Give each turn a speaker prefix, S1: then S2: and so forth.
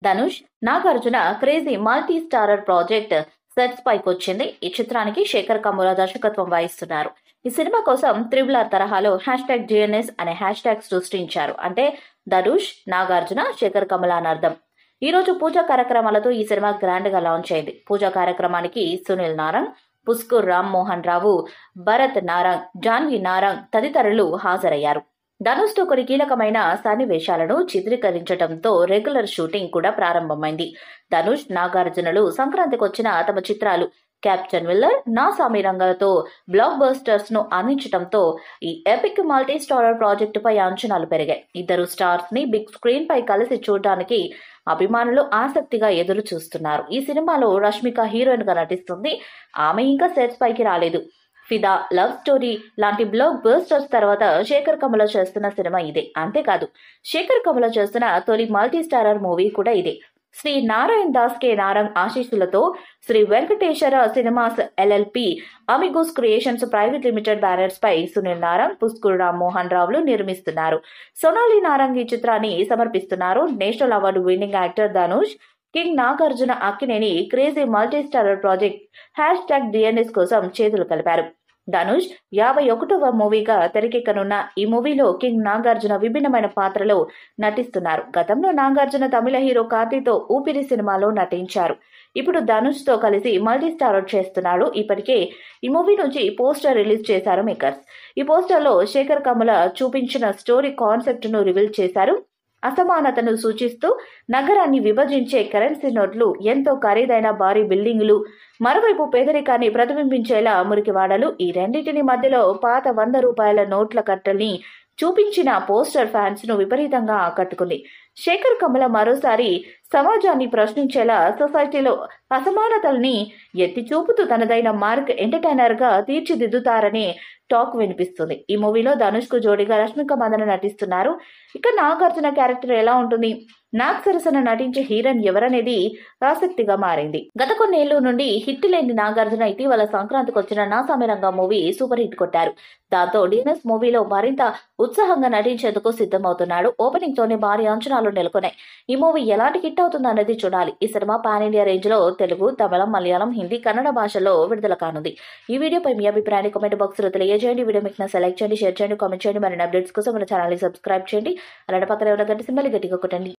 S1: Dhanush, Nagarjuna crazy multi starrer project sets పైకొచ్చింది. ఈ చిత్రానికి శేఖర్ కమ్ముల దర్శకత్వం వహిస్తున్నారు. ఈ సినిమా కోసం త్రిబులర్ తరహాలో #GNS అనే హ్యాష్ సృష్టించారు. అంటే ధనుష్, నాగార్జున, శేఖర్ కమ్ముల అని అర్థం. ఈ రోజు పూజా కార్యక్రమాలతో ఈ సినిమా గ్రాండ్ గా లాంచ్ అయింది. పూజా కార్యక్రమానికి సునీల్ నారంగ్, పుస్కూర్ రామ్ మోహన్ రావు, భరత్ నారంగ్, జాన్వి నారంగ్ తదితరులు హాజరయ్యారు. ధనుష్ తో కొన్ని కీలకమైన సన్నివేశాలను చిత్రీకరించడంతో రెగ్యులర్ షూటింగ్ కూడా ప్రారంభమైంది. ధనుష్, నాగార్జునలు సంక్రాంతికి వచ్చిన తమ చిత్రాలు క్యాప్టెన్ విల్లర్, నా సామి రంగాలతో బ్లాక్ బస్టర్స్ ను అందించడంతో ఈ ఎపిక్ మల్టీ స్టారర్ ప్రాజెక్టు పై అంచనాలు పెరిగాయి. ఇద్దరు స్టార్స్ ని బిగ్ స్క్రీన్ పై కలిసి చూడడానికి అభిమానులు ఆసక్తిగా ఎదురు చూస్తున్నారు. ఈ సినిమాలో రష్మిక హీరోయిన్ గా నటిస్తుంది. ఆమె ఇంకా సెట్స్ పైకి రాలేదు. ఫిదా, లవ్ స్టోరీ లాంటి బ్లాక్ బస్టర్స్ తర్వాత శేఖర్ కమ్ముల చేస్తున్న సినిమా ఇదే. అంతేకాదు, శేఖర్ కమ్ముల చేస్తున్న తొలి మల్టీ స్టారర్ మూవీ కూడా ఇదే. శ్రీ నారాయణ్ దాస్ కే నారంగ్ ఆశీస్సులతో Sri Venkateswara cinemas LLP Amigos creations private limited banners పై సునీల్ నారంగ్, పుస్కూర్ రామ్ మోహన్ రావులు నిర్మిస్తున్నారు. సోనాలి నారంగ్ ఈ చిత్రాన్ని సమర్పిస్తున్నారు. National award winning actor Dhanush, king Nagarjuna Akkineni crazy multi starrer project #DNS కోసం చేతులు కలిపారు. ధనుష్ 51వ మూవీగా తెరకెక్కనున్న ఈ మూవీలో కింగ్ నాగార్జున విభిన్నమైన పాత్రలో నటిస్తున్నారు. గతంలో నాగార్జున తమిళ హీరో కార్తీతో ఊపిరి సినిమాలో నటించారు. ఇప్పుడు ధనుష్ తో కలిసి మల్టీ స్టారర్ చేస్తున్నాడు. ఇప్పటికే ఈ మూవీ నుంచి పోస్టర్ రిలీజ్ చేశారు మేకర్స్. ఈ పోస్టర్ లో శేఖర్ కమ్ముల చూపించిన స్టోరీ కాన్సెప్ట్ ను రివీల్ చేశారు. అసమానతను సూచిస్తూ నగరాన్ని విభజించే కరెన్సీ నోట్లు, ఎంతో ఖరీదైన భారీ బిల్డింగులు, మరోవైపు పేదరికాన్ని ప్రతిబింబించేలా మురికివాడలు, ఈ రెండింటిని మధ్యలో పాత 100 రూపాయల నోట్ల కట్టల్ని చూపించిన పోస్టర్ ఫ్యాన్స్ ను విపరీతంగా ఆకట్టుకుంది. శేఖర్ కమ్ముల మరోసారి సమాజాన్ని ప్రశ్నించేలా సొసైటీలో అసమానతల్ని ఎత్తి చూపుతూ తనదైన మార్క్ ఎంటర్టైనర్ గా తీర్చిదిద్దుతారనే టాక్ వినిపిస్తుంది. ఈ మూవీలో ధనుష్ కు జోడీగా రష్మిక మందన నటిస్తున్నారు. ఇక నాగార్జున క్యారెక్టర్ ఎలా ఉంటుంది, నాగ్ సరసన నటించే హీరోయిన్ ఎవరనేది ఆసక్తిగా మారింది. గత కొన్నేళ్ల నుండి హిట్ లేని నాగార్జున ఇటీవల సంక్రాంతికి వచ్చిన నా సామి రంగా మూవీ సూపర్ హిట్ కొట్టారు. దాంతో DNS మూవీలో మరింత ఉత్సాహంగా నటించేందుకు సిద్ధమవుతున్నాడు. ఓపెనింగ్ తోనే భారీ అంచనాలు నెలకొన్నాయి. ఈ మూవీ ఎలాంటి హిట్ అవుతుందన్నది చూడాలి. ఈ సినిమా పాన్ ఇండియా రేంజ్ లో తెలుగు, తమిళం, మలయాళం, హిందీ, కన్నడ భాషల్లో విడుదల కానుంది. ఈ వీడియోపై మీ అభిప్రాయాన్ని కామెంట్ బాక్స్ లో తెలియజేయండి. వీడియో మీకు సెలెక్ట్ చేయండి, షేర్ చేయండి, కామెంట్ చేయండి. మరిన్ని అప్డేట్స్ కోసం మన ఛానల్ ని సబ్స్క్రైబ్ చేయండి. అలాంటి పక్కన ఉన్న గంట సింబల్ గట్టిగా కొట్టండి.